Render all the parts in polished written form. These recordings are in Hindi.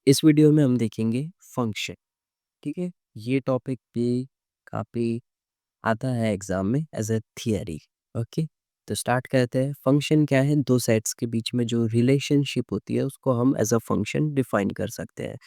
इस वीडियो में हम देखेंगे फंक्शन। ठीक है, ये टॉपिक भी काफ़ी आता है एग्जाम में एज अ थियरी। ओके, तो स्टार्ट करते हैं। फंक्शन क्या है? दो सेट्स के बीच में जो रिलेशनशिप होती है उसको हम एज अ फंक्शन डिफाइन कर सकते हैं।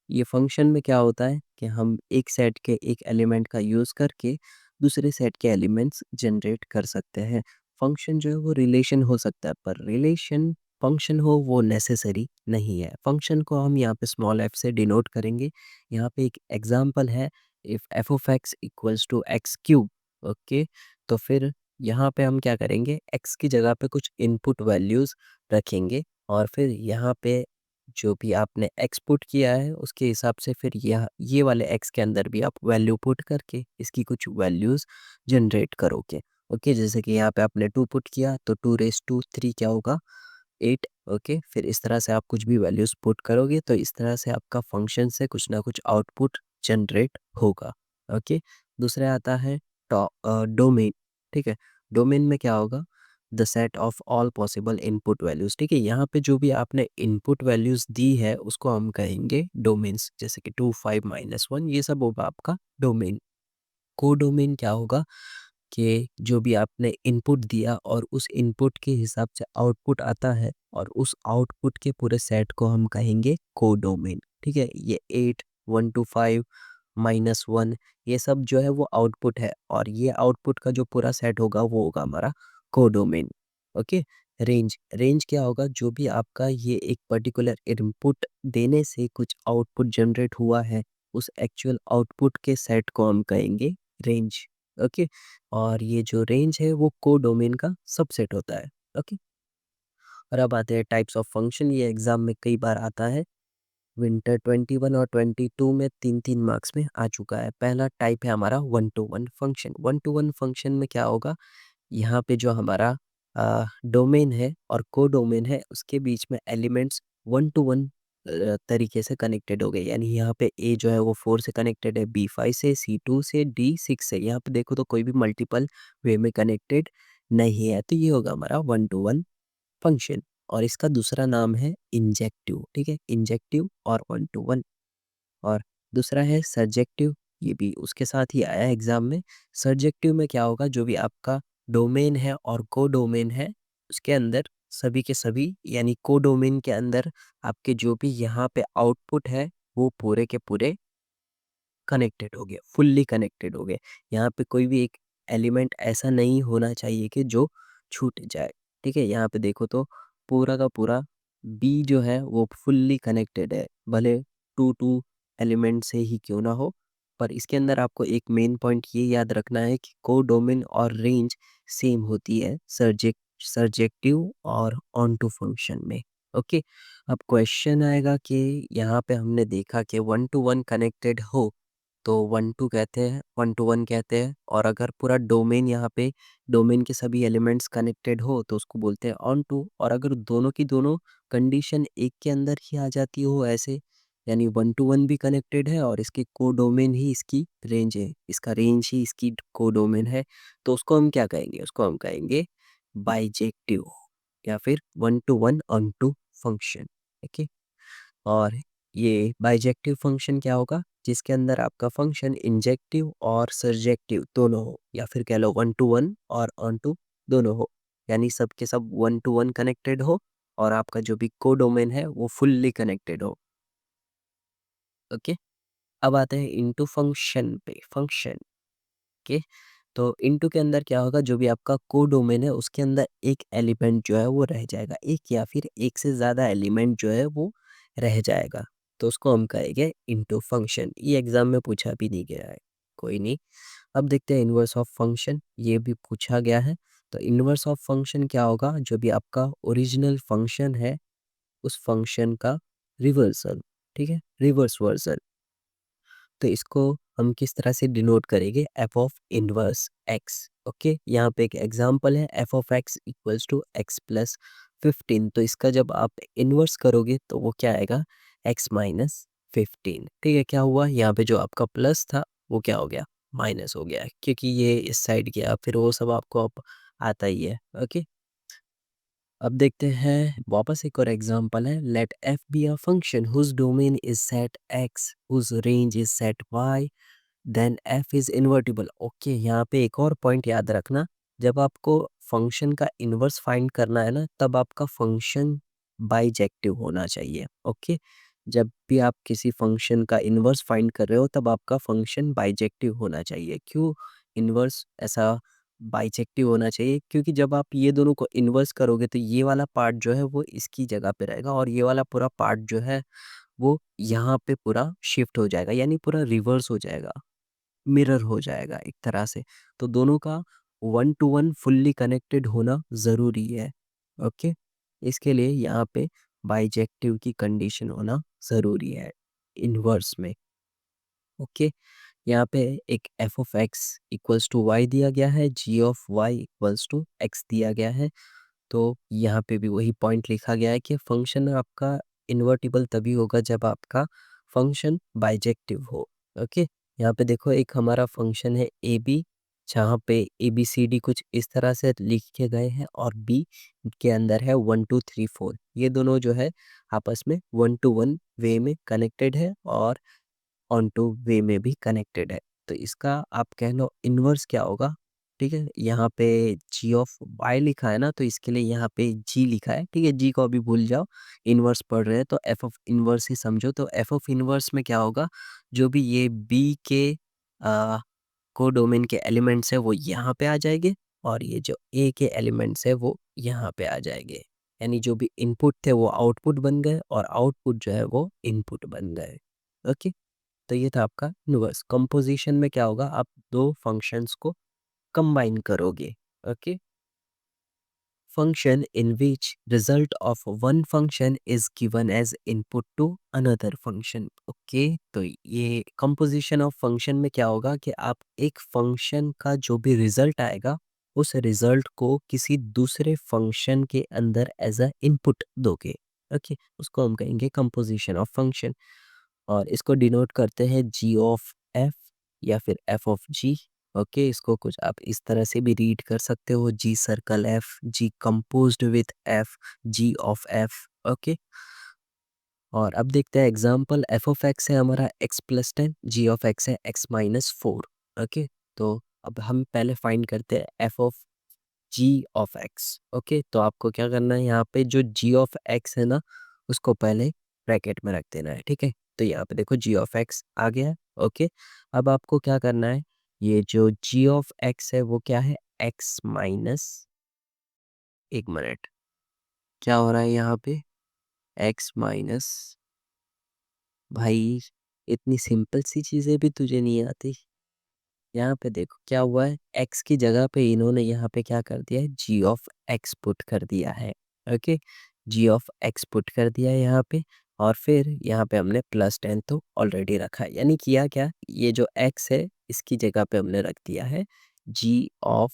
ये फंक्शन में क्या होता है कि हम एक सेट के एक एलिमेंट का यूज़ करके दूसरे सेट के एलिमेंट्स जनरेट कर सकते हैं। फंक्शन जो है वो रिलेशन हो सकता है, पर रिलेशन फंक्शन हो वो नेसेसरी नहीं है। फंक्शन को हम यहाँ पे स्मॉल एफ से डिनोट करेंगे। यहाँ पे एक एग्जांपल है, if f of x equals to x cube. Okay, तो फिर यहाँ पे हम क्या करेंगे, एक्स की जगह पे कुछ इनपुट वैल्यूज़ रखेंगे और फिर यहाँ पे जो भी आपने एक्स पुट किया है उसके हिसाब से फिर यह ये वाले एक्स के अंदर भी आप वैल्यू पुट करके इसकी कुछ वैल्यूज़ जनरेट करोगे। ओके, जैसे कि यहाँ पे आपने 2 पुट किया तो 2 रेज़ टू 3 क्या होगा, 8। ओके, फिर इस तरह से आप कुछ भी वैल्यूज़ पुट करोगे तो इस तरह से आपका फंक्शन से कुछ ना कुछ आउटपुट जनरेट होगा। ओके, दूसरा आता है डोमेन। ठीक है, डोमेन में क्या होगा, the set of all possible input values. ठीक है, यहाँ पे जो भी आपने इनपुट वैल्यूज़ दी है उसको हम कहेंगे डोमेन्स, जैसे कि 2 5 -1 ये सब होगा आपका डोमेन। कोडोमेन क्या होगा कि जो भी आपने इनपुट दिया और उस इनपुट के हिसाब से आउटपुट आता है और उस आउटपुट के पूरे सेट को हम कहेंगे कोडोमेन। ठीक है, ये 8 1 to 5 -1 ये सब जो है वो आउटपुट है और ये आउटपुट का जो पूरा सेट होगा वो होगा हमारा कोडोमेन। ओके, रेंज रेंज क्या होगा, जो भी आपका ये एक पर्टिकुलर इनपुट देने से कुछ आउटपुट जनरेट हुआ है उस एक्चुअल आउटपुट के सेट को हम कहेंगे रेंज। ओके, और ये जो रेंज है वो कोडोमेन का सबसेट होता है। ओके, और अब आते हैं टाइप्स ऑफ फंक्शन। ये एग्जाम में कई बार आता है, विंटर 21 और 22 में 3-3 मार्क्स में आ चुका है। पहला टाइप है हमारा one to one function. One to one function में क्या होगा, यहाँ पे जो हमारा डोमेन है और कोडोमेन है उसके बीच में एलिमेंट्स वन टू वन तरीके से कनेक्टेड हो गए। यानी यहाँ पे ए जो है वो 4 से कनेक्टेड है, बी 5 से, सी 2 से, डी 6 से। यहाँ पे देखो तो कोई भी मल्टीपल वे में कनेक्टेड नहीं है, तो ये होगा हमारा वन टू वन फंक्शन। और इसका दूसरा नाम है इंजेक्टिव। ठीक है, इंजेक्टिव और वन टू वन। और दूसरा है सर्जेक्टिव, ये भी उसके साथ ही आया है एग्जाम में। सर्जेक्टिव में क्या होगा, जो भी आपका डोमेन है और कोडोमेन है उसके अंदर सभी के सभी, यानी कोडोमेन के अंदर आपके जो भी यहाँ पे आउटपुट है वो पूरे के पूरे कनेक्टेड हो गए, फुल्ली कनेक्टेड हो गए। यहाँ पे कोई भी एक एलिमेंट ऐसा नहीं होना चाहिए कि जो छूट जाए। ठीक है, यहाँ पे देखो तो पूरा का पूरा बी जो है वो फुल्ली कनेक्टेड है, भले टू टू एलिमेंट से ही क्यों ना हो। पर इसके अंदर आपको एक मेन पॉइंट ये याद रखना है कि कोडोमेन और रेंज सेम होती है सर्जेक्टिव और ऑन टू फंक्शन में। ओके, अब क्वेश्चन आएगा कि यहाँ पे हमने देखा कि वन टू वन कनेक्टेड हो तो वन टू कहते हैं, वन टू वन कहते हैं। और अगर पूरा डोमेन यहाँ पे डोमेन के सभी एलिमेंट्स कनेक्टेड हो तो उसको बोलते हैं ऑन टू। और अगर दोनों की दोनों कंडीशन एक के अंदर ही आ जाती हो ऐसे, यानी वन टू वन भी कनेक्टेड है और इसकी कोडोमेन ही इसकी रेंज है, इसका रेंज ही इसकी कोडोमेन है, तो उसको हम क्या कहेंगे, उसको हम कहेंगे बाइजेक्टिव या फिर one to one onto function. Okay, और ये बाइजेक्टिव फंक्शन क्या होगा, जिसके अंदर आपका फंक्शन इंजेक्टिव और सर्जेक्टिव दोनों हो, या फिर कह लो वन टू वन और ऑन टू दोनों हो। यानी सब के सब वन टू वन कनेक्टेड हो और आपका जो भी कोडोमेन है वो फुल्ली कनेक्टेड हो। ओके, अब आते हैं इनटू फंक्शन पे। फंक्शन के तो इनटू के अंदर क्या होगा, जो भी आपका कोडोमेन है उसके अंदर एक एलिमेंट जो है वो रह जाएगा, एक या फिर एक से ज़्यादा एलिमेंट जो है वो रह जाएगा, तो उसको हम कहेंगे इनटू फंक्शन। ये एग्जाम में पूछा भी नहीं गया है, कोई नहीं। अब देखते हैं इनवर्स ऑफ फंक्शन, ये भी पूछा गया है। तो इनवर्स ऑफ फंक्शन क्या होगा, जो भी आपका ओरिजिनल फंक्शन है उस फंक्शन का रिवर्सल। ठीक है, रिवर्स वर्सल। तो इसको हम किस तरह से डिनोट करेंगे, f of inverse x. Okay, यहाँ पे एक एग्जांपल है, f of x equals to x plus 15। तो इसका जब आप इन्वर्स करोगे तो वो क्या आएगा, एक्स माइनस 15। ठीक है, क्या हुआ यहाँ पे, जो आपका प्लस था वो क्या हो गया, माइनस हो गया, क्योंकि ये इस साइड गया, फिर वो सब आपको अब आता ही है। ओके, अब देखते हैं वापस एक और एग्जांपल है, let f be a function whose domain is set x whose range is set y then f is invertible. Okay, यहाँ पे एक और पॉइंट याद रखना, जब आपको फंक्शन का इन्वर्स फाइंड करना है ना, तब आपका फंक्शन बाइजेक्टिव होना चाहिए। ओके, जब भी आप किसी फंक्शन का इन्वर्स फाइंड कर रहे हो तब आपका फंक्शन बाइजेक्टिव होना चाहिए। क्यों इन्वर्स ऐसा बाइजेक्टिव होना चाहिए? क्योंकि जब आप ये दोनों को इन्वर्स करोगे तो ये वाला पार्ट जो है वो इसकी जगह पे रहेगा और ये वाला पूरा पार्ट जो है वो यहाँ पे पूरा शिफ्ट हो जाएगा, यानी पूरा रिवर्स हो जाएगा, मिरर हो जाएगा एक तरह से। तो दोनों का one to one fully connected होना ज़रूरी है। ओके, इसके लिए यहाँ पे बाइजेक्टिव की कंडीशन होना ज़रूरी है इन्वर्स में। ओके, यहाँ पे एक F of x equals to Y दिया गया है, G of Y equals to X दिया गया है। तो यहाँ पे भी वही पॉइंट लिखा गया है कि फंक्शन आपका इन्वर्टिबल तभी होगा जब आपका फंक्शन बाइजेक्टिव हो। ओके, यहाँ पे देखो एक हमारा फंक्शन है ए बी, जहाँ पे ए बी सी डी कुछ इस तरह से लिखे गए हैं और बी के अंदर है 1 2 3 4। ये दोनों जो है आपस में 1 to 1 वे में कनेक्टेड है और ऑन टू वे में भी कनेक्टेड है। तो इसका आप कह लो इन्वर्स क्या होगा? ठीक है, यहाँ पे जी ऑफ वाई लिखा है ना, तो इसके लिए यहाँ पे जी लिखा है। ठीक है, जी को अभी भूल जाओ, इन्वर्स पढ़ रहे हैं तो एफ ऑफ इन्वर्स ही समझो। तो एफ ऑफ इन्वर्स में क्या होगा, जो भी ये बी के कोडोमेन के एलिमेंट्स है वो यहाँ पे आ जाएंगे और ये जो ए के एलिमेंट्स है वो यहाँ पे आ जाएंगे। यानी जो भी इनपुट थे वो आउटपुट बन गए और आउटपुट जो है वो इनपुट बन गए। ओके, तो ये था आपका इन्वर्स। कंपोजिशन में क्या होगा, आप दो फंक्शंस को कंबाइन करोगे। Okay, function in which result of one function is given as input to another function। Okay, तो ये composition of function में क्या होगा कि आप एक फंक्शन का जो भी रिजल्ट आएगा उस रिजल्ट को किसी दूसरे फंक्शन के अंदर एज अ इनपुट दोगे। ओके, उसको हम कहेंगे कंपोजिशन ऑफ फंक्शन और इसको डिनोट करते हैं जी ऑफ एफ या फिर एफ ऑफ जी। ओके, इसको कुछ आप इस तरह से भी रीड कर सकते हो, G circle F, G composed with F, G of F. Okay, और अब देखते हैं एग्जांपल, एफ ऑफ एक्स है हमारा x+10, जी ऑफ एक्स है x-4। ओके, तो अब हम पहले फाइंड करते हैं f of g of x. Okay, तो आपको क्या करना है, यहाँ पे जो जी ऑफ एक्स है ना उसको पहले ब्रैकेट में रख देना है। ठीक है, तो यहाँ पे देखो जी ऑफ एक्स आ गया है। ओके, अब आपको क्या करना है, ये जो जी ऑफ एक्स है वो क्या है, एक्स माइनस, एक मिनट, क्या हो रहा है यहाँ पे, एक्स माइनस, भाई इतनी सिंपल सी चीज़ें भी तुझे नहीं आती। यहाँ पे देखो क्या हुआ है, एक्स की जगह पे इन्होंने यहाँ पे क्या कर दिया है, जी ऑफ एक्स पुट कर दिया है। Okay, g of x put कर दिया है यहाँ पे और फिर यहाँ पे हमने +10 तो ऑलरेडी रखा है, यानी किया क्या, ये जो एक्स है इसकी जगह पे हमने रख दिया है जी ऑफ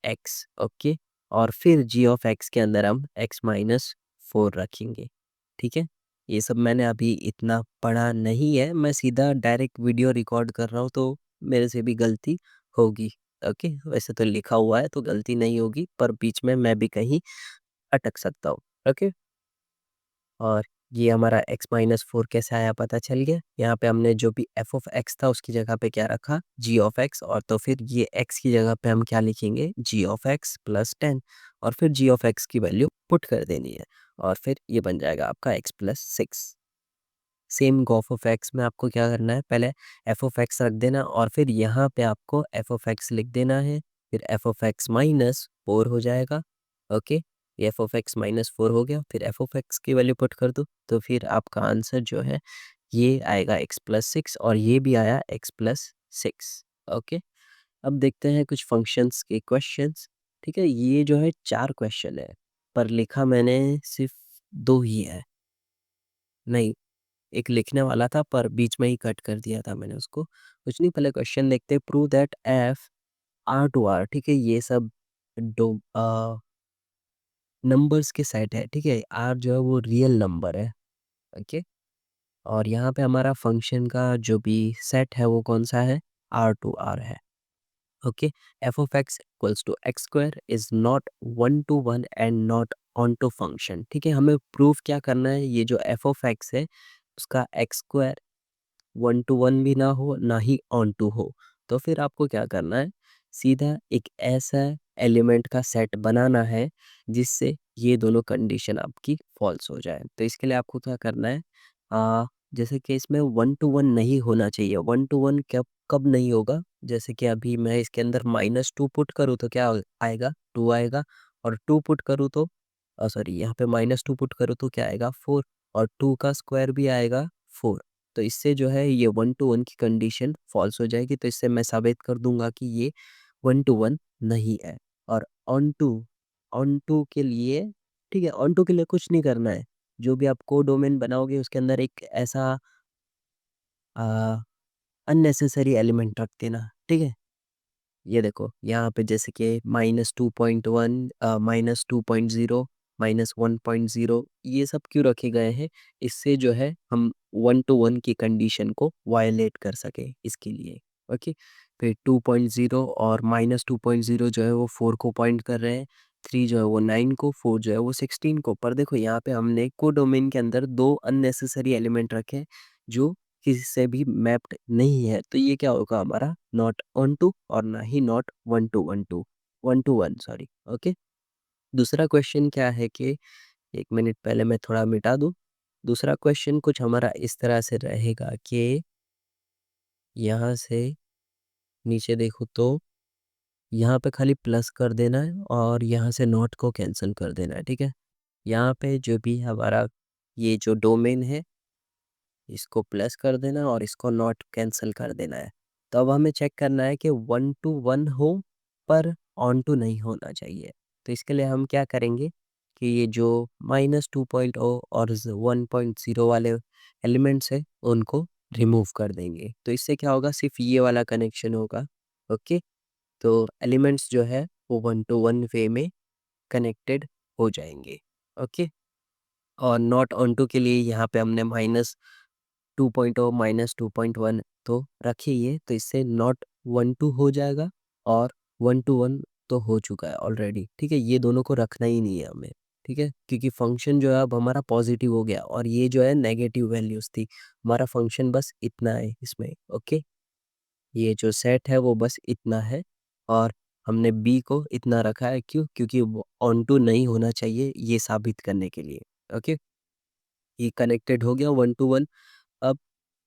एक्स। ओके, और फिर जी ऑफ एक्स के अंदर हम x-4 रखेंगे। ठीक है, ये सब मैंने अभी इतना पढ़ा नहीं है, मैं सीधा डायरेक्ट वीडियो रिकॉर्ड कर रहा हूँ तो मेरे से भी गलती होगी। ओके, वैसे तो लिखा हुआ है तो गलती नहीं होगी, पर बीच में मैं भी कहीं अटक सकता हूँ। ओके, और ये हमारा x-4 कैसे आया पता चल गया, यहाँ पे हमने जो भी f ऑफ x था उसकी जगह पे क्या रखा, g ऑफ x, और तो फिर ये x की जगह पे हम क्या लिखेंगे, g ऑफ x +10 और फिर g ऑफ x की वैल्यू पुट कर देनी है और फिर ये बन जाएगा आपका x+6। Same Gauff of x में आपको क्या करना है, पहले एफ ऑफ एक्स रख देना और फिर यहाँ पे आपको एफ ऑफ एक्स लिख देना है, फिर एफ ऑफ एक्स-4 हो जाएगा। ओके, ये एफ ऑफ एक्स-4 हो गया, फिर एफ ऑफ एक्स की वैल्यू पुट कर दो तो फिर आपका आंसर जो है ये आएगा x+6 और ये भी आया x+6। ओके, अब देखते हैं कुछ फंक्शंस के क्वेश्चंस। ठीक है, ये जो है 4 क्वेश्चन है पर लिखा मैंने सिर्फ 2 ही है, नहीं एक लिखने वाला था पर बीच में ही कट कर दिया था मैंने उसको। कुछ नहीं, पहले क्वेश्चन देखते हैं, prove that f R to R. ठीक है, ये सब दो नंबर्स के सेट है। ठीक है, आर जो है वो रियल नंबर है। ओके, और यहाँ पे हमारा फंक्शन का जो भी सेट है वो कौन सा है, आर टू आर है। Okay, f of x equals to x square is not 1 to 1 and not onto function. ठीक है, हमें प्रूफ क्या करना है, ये जो एफ ऑफ एक्स है उसका एक्स स्क्वायर 1 to 1 भी ना हो ना ही ऑन टू हो। तो फिर आपको क्या करना है, सीधा एक ऐसा एलिमेंट का सेट बनाना है जिससे ये दोनों कंडीशन आपकी फॉल्स हो जाए। तो इसके लिए आपको क्या करना है, जैसे कि इसमें 1 to 1 नहीं होना चाहिए। 1 to 1 कब कब नहीं होगा, जैसे कि अभी मैं इसके अंदर -2 पुट करूँ तो क्या आएगा, 2 आएगा। और 2 पुट करूँ तो सॉरी, यहाँ पे -2 पुट करूँ तो क्या आएगा, 4। और 2 का स्क्वायर भी आएगा 4। तो इससे जो है ये 1 to 1 की कंडीशन फॉल्स हो जाएगी। तो इससे मैं साबित कर दूंगा कि ये 1 to 1 नहीं है। और ऑन टू के लिए, ठीक है, ऑन टू के लिए कुछ नहीं करना है। जो भी आप कोडोमेन बनाओगे उसके अंदर एक ऐसा अननेसेसरी एलिमेंट रख देना। ठीक है, ये देखो यहाँ पे जैसे कि -2.1, -2.0, -1.0, ये सब क्यों रखे गए हैं, इससे जो है हम 1 to 1 की कंडीशन को वायलेट कर सके इसके लिए। ओके, फिर 2.0 और -2.0 जो है वो 4 को पॉइंट कर रहे हैं, 3 जो है वो 9 को, 4 जो है वो 16 को। पर देखो यहाँ पे हमने कोडोमेन के अंदर दो अननेसेसरी एलिमेंट रखे हैं जो किसी से भी मैप्ड नहीं है। तो ये क्या होगा हमारा, नॉट ऑन टू और ना ही नॉट 1 to 1 सॉरी। ओके, दूसरा क्वेश्चन क्या है कि 1 मिनट पहले मैं थोड़ा मिटा दूं। दूसरा क्वेश्चन कुछ हमारा इस तरह से रहेगा कि यहाँ से नीचे देखो तो यहाँ पे खाली प्लस कर देना है और यहाँ से नॉट को कैंसिल कर देना है। ठीक है, यहाँ पे जो भी हमारा ये जो डोमेन है इसको प्लस कर देना और इसको नॉट कैंसिल कर देना है। तो अब हमें चेक करना है कि 1 to 1 हो पर ऑन टू नहीं होना चाहिए। तो इसके लिए हम क्या करेंगे कि ये जो -2.0 और 1.0 वाले एलिमेंट्स है उनको रिमूव कर देंगे। तो इससे क्या होगा, सिर्फ ये वाला कनेक्शन होगा। ओके, तो एलिमेंट्स जो है वो 1 to 1 वे में कनेक्टेड हो जाएंगे। ओके, और नॉट ऑन टू के लिए यहाँ पे हमने -2.0 -2.1 तो रखिए ये, तो इससे नॉट 1 to हो जाएगा और 1 to 1 तो हो चुका है ऑलरेडी। ठीक है, ये दोनों को रखना ही नहीं है हमें। ठीक है, क्योंकि फंक्शन जो है अब हमारा पॉजिटिव हो गया और ये जो है नेगेटिव वैल्यूज थी। हमारा फंक्शन बस इतना है इसमें। ओके, ये जो सेट है वो बस इतना है और हमने बी को इतना रखा है, क्यों, क्योंकि वो ऑन टू नहीं होना चाहिए ये साबित करने के लिए। ओके, ये कनेक्टेड हो गया 1 to 1। अब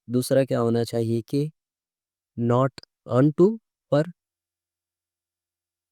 दूसरा क्या होना चाहिए कि नॉट ऑन टू पर।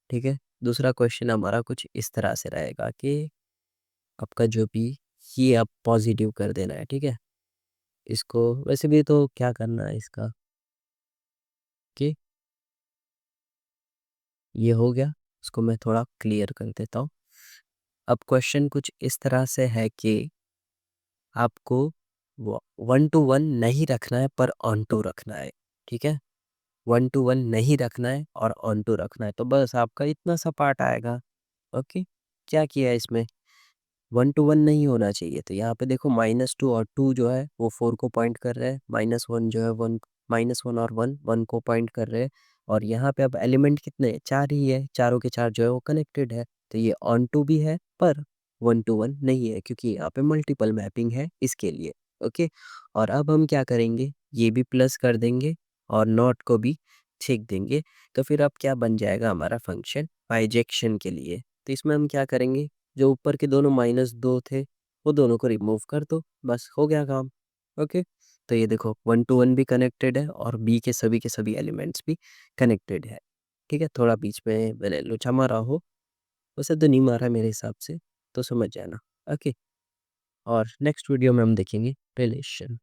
ठीक है, दूसरा क्वेश्चन हमारा कुछ इस तरह से रहेगा कि आपका जो भी ये आप पॉजिटिव कर देना है। ठीक है, इसको वैसे भी तो क्या करना है इसका कि ये हो गया, उसको मैं थोड़ा क्लियर कर देता हूँ। अब क्वेश्चन कुछ इस तरह से है कि आपको 1 to 1 नहीं रखना है पर ऑन टू रखना है। ठीक है, 1 to 1 नहीं रखना है और ऑन टू रखना है, तो बस आपका इतना सा पार्ट आएगा। ओके, क्या किया है इसमें, 1 to 1 नहीं होना चाहिए। तो यहाँ पे देखो -2 और 2 जो है वो 4 को पॉइंट कर रहे हैं, -1 जो है 1, -1 और 1 1 को पॉइंट कर रहे हैं। और यहाँ पे अब एलिमेंट कितने हैं, 4 ही है, चारों के चार जो है वो कनेक्टेड है। तो ये ऑन टू भी है पर 1 to 1 नहीं है, क्योंकि यहाँ पे मल्टीपल मैपिंग है इसके लिए। ओके, और अब हम क्या करेंगे, ये भी प्लस कर देंगे और नॉट को भी छेक देंगे। तो फिर अब क्या बन जाएगा हमारा फंक्शन बाइजेक्शन के लिए। तो इसमें हम क्या करेंगे, जो ऊपर के दोनों -2 थे वो दोनों को रिमूव कर दो, बस हो गया काम। ओके, तो ये देखो 1 to 1 भी कनेक्टेड है और बी के सभी एलिमेंट्स भी कनेक्टेड है। ठीक है, थोड़ा बीच में मैंने लोचा मारा हो, वैसे तो नहीं मारा मेरे हिसाब से, तो समझ जाना। ओके, और नेक्स्ट वीडियो में हम देखेंगे रिलेशन।